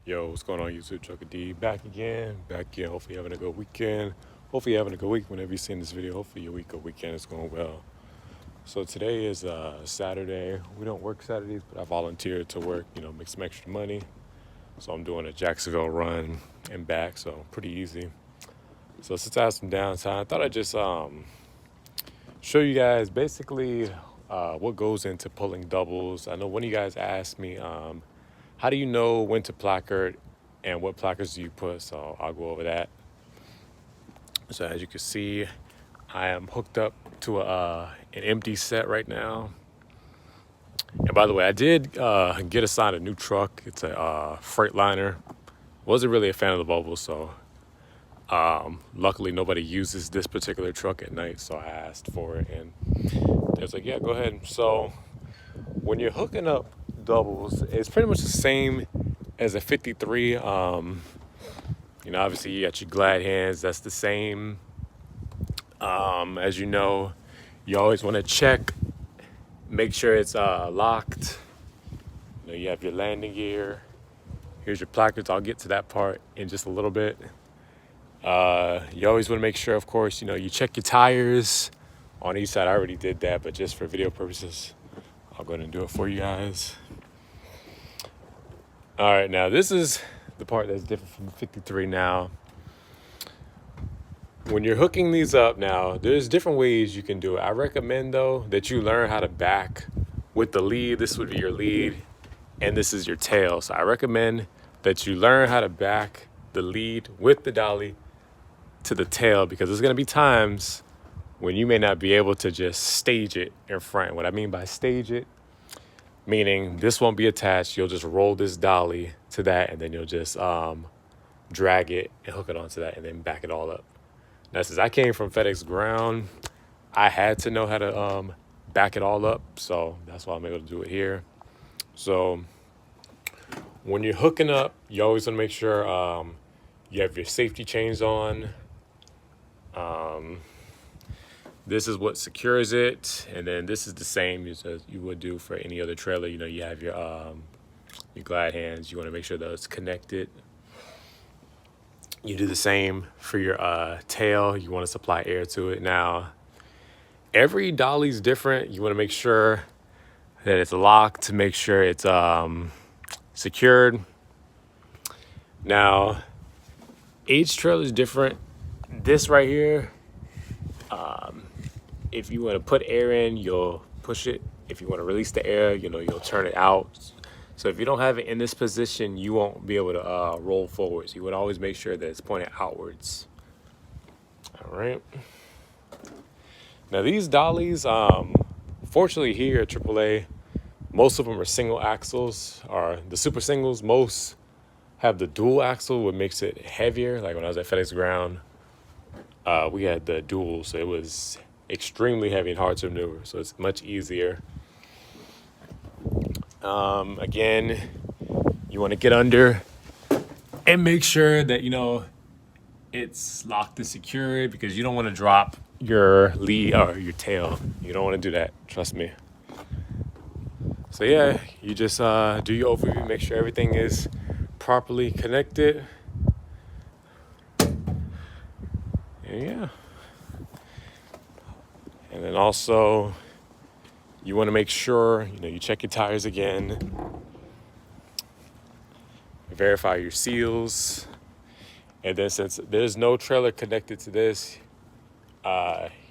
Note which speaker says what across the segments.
Speaker 1: Yo, what's going on YouTube? Trucker D back again. Hopefully you're having a good weekend. Hopefully you're having a good week whenever you're seeing this video. Hopefully your week or weekend is going well. So today is Saturday. We don't work Saturdays, but I volunteered to work, make some extra money. So I'm doing a Jacksonville run and back, so pretty easy. So since I have some downtime, I thought I'd just show you guys basically what goes into pulling doubles. I know one of you guys asked me, how do you know when to placard and what placards do you put? So I'll go over that. So as you can see, I am hooked up to an empty set right now. And by the way, I did get assigned a new truck. It's a Freightliner. Wasn't really a fan of the bubbles, so luckily nobody uses this particular truck at night, so I asked for it, and they was like, yeah, go ahead. So when you're hooking up doubles, it's pretty much the same as a 53. Obviously you got your glad hands. That's the same. As you know, you always want to check, make sure it's locked. You have your landing gear. Here's your placards. I'll get to that part in just a little bit. You always want to make sure, of course, you check your tires on each side. I already did that, but just for video purposes, I'll go ahead and do it for you guys. All right, now this is the part that's different from the 53 now. When you're hooking these up now, there's different ways you can do it. I recommend, though, that you learn how to back with the lead. This would be your lead, and this is your tail. So I recommend that you learn how to back the lead with the dolly to the tail, because there's going to be times when you may not be able to just stage it in front. What I mean by stage it, meaning this won't be attached. You'll just roll this dolly to that, and then you'll just drag it and hook it onto that and then back it all up. Now, since I came from FedEx Ground, I had to know how to back it all up, so that's why I'm able to do it here. So when you're hooking up, you always want to make sure you have your safety chains on. This is what secures it, and then this is the same as you would do for any other trailer. You have your glad hands. You want to make sure that it's connected. You do the same for your tail. You want to supply air to it. Now, every dolly's different. You want to make sure that it's locked, to make sure it's secured. Now, each trailer is different. This right here, if you want to put air in, you'll push it. If you want to release the air, you'll turn it out. So if you don't have it in this position, you won't be able to roll forwards. You would always make sure that it's pointed outwards. All right. Now these dollies, fortunately here at AAA, most of them are single axles, or the super singles. Most have the dual axle, what makes it heavier. Like when I was at FedEx Ground, we had the dual, so it was extremely heavy and hard to maneuver. So it's much easier. Again, you want to get under and make sure that, it's locked and secured, because you don't want to drop your lead or your tail. You don't want to do that. Trust me. So yeah, you just do your overview, make sure everything is properly connected. And yeah. And then also, you want to make sure, you check your tires again, verify your seals, and then since there's no trailer connected to this,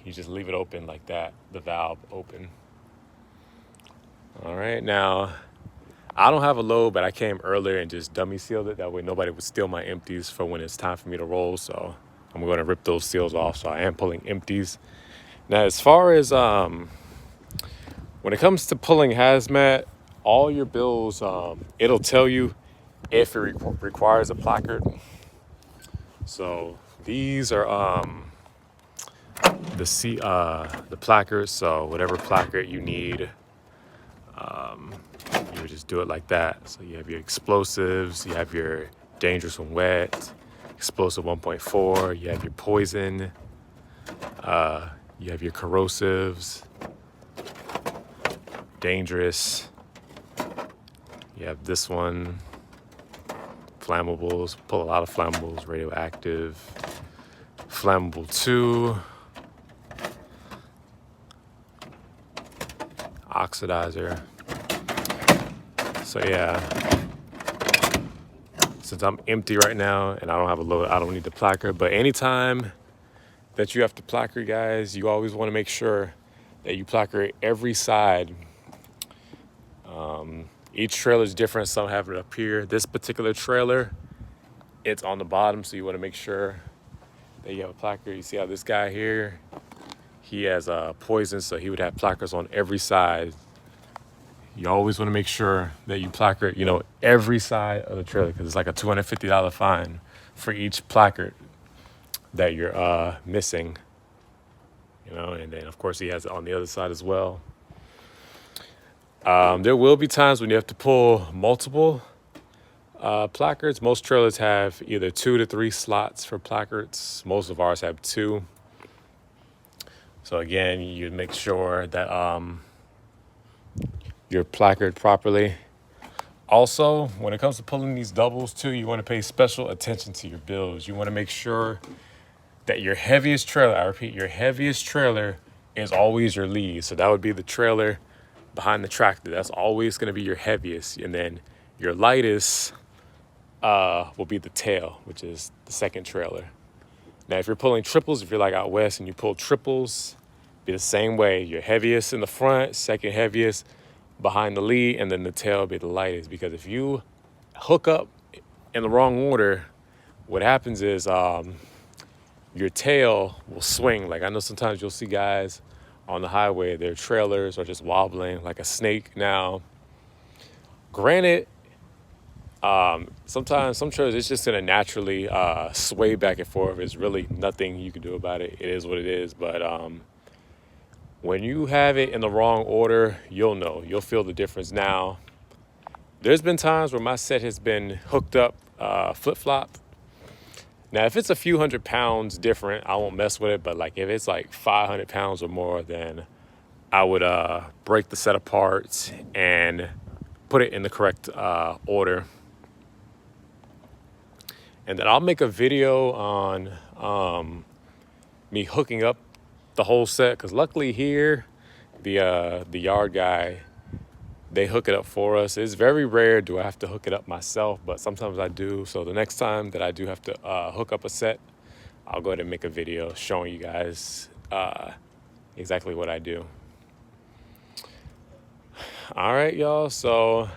Speaker 1: you just leave it open like that, the valve open. All right, now, I don't have a load, but I came earlier and just dummy sealed it. That way nobody would steal my empties for when it's time for me to roll, so I'm going to rip those seals off, so I am pulling empties. Now, as far as when it comes to pulling hazmat, all your bills, it'll tell you if it requires a placard. So these are the placards. So whatever placard you need, you would just do it like that. So you have your explosives, you have your dangerous when wet, explosive 1.4, you have your poison, you have your corrosives, dangerous. You have this one, flammables, pull a lot of flammables, radioactive, flammable 2, oxidizer. So yeah, since I'm empty right now and I don't have a load, I don't need the placard. But anytime that you have to placard, guys, you always want to make sure that you placard every side. Each trailer is different. Some have it up here. This particular trailer, it's on the bottom, so you want to make sure that you have a placard. You see how this guy here, he has poison, so he would have placards on every side. You always want to make sure that you placard, you know, every side of the trailer, because it's like a $250 fine for each placard that you're missing. You know, and then of course he has it on the other side as well. There will be times when you have to pull multiple placards. Most trailers have either 2 to 3 slots for placards. Most of ours have 2. So again, you make sure that you're placard properly. Also, when it comes to pulling these doubles too, you want to pay special attention to your bills. You want to make sure that your heaviest trailer, I repeat, your heaviest trailer is always your lead. So that would be the trailer behind the tractor. That's always going to be your heaviest. And then your lightest will be the tail, which is the second trailer. Now, if you're pulling triples, if you're like out west and you pull triples, be the same way. Your heaviest in the front, second heaviest behind the lead, and then the tail will be the lightest. Because if you hook up in the wrong order, what happens is your tail will swing. Like I know sometimes you'll see guys on the highway, their trailers are just wobbling like a snake. Now, granted, sometimes some trailers, it's just gonna naturally sway back and forth. There's really nothing you can do about it. It is what it is. But when you have it in the wrong order, you'll know. You'll feel the difference. Now, there's been times where my set has been hooked up flip-flop. Now, if it's a few hundred pounds different, I won't mess with it. But like if it's like 500 pounds or more, then I would break the set apart and put it in the correct order. And then I'll make a video on me hooking up the whole set. Because luckily here, the yard guy, they hook it up for us. It's very rare do I have to hook it up myself, but sometimes I do. So the next time that I do have to hook up a set, I'll go ahead and make a video showing you guys exactly what I do. All right, y'all. So I'm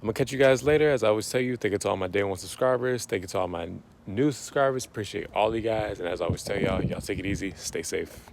Speaker 1: gonna catch you guys later. As I always tell you, thank you to all my day one subscribers. Thank you to all my new subscribers. Appreciate all you guys. And as I always tell y'all, y'all take it easy. Stay safe.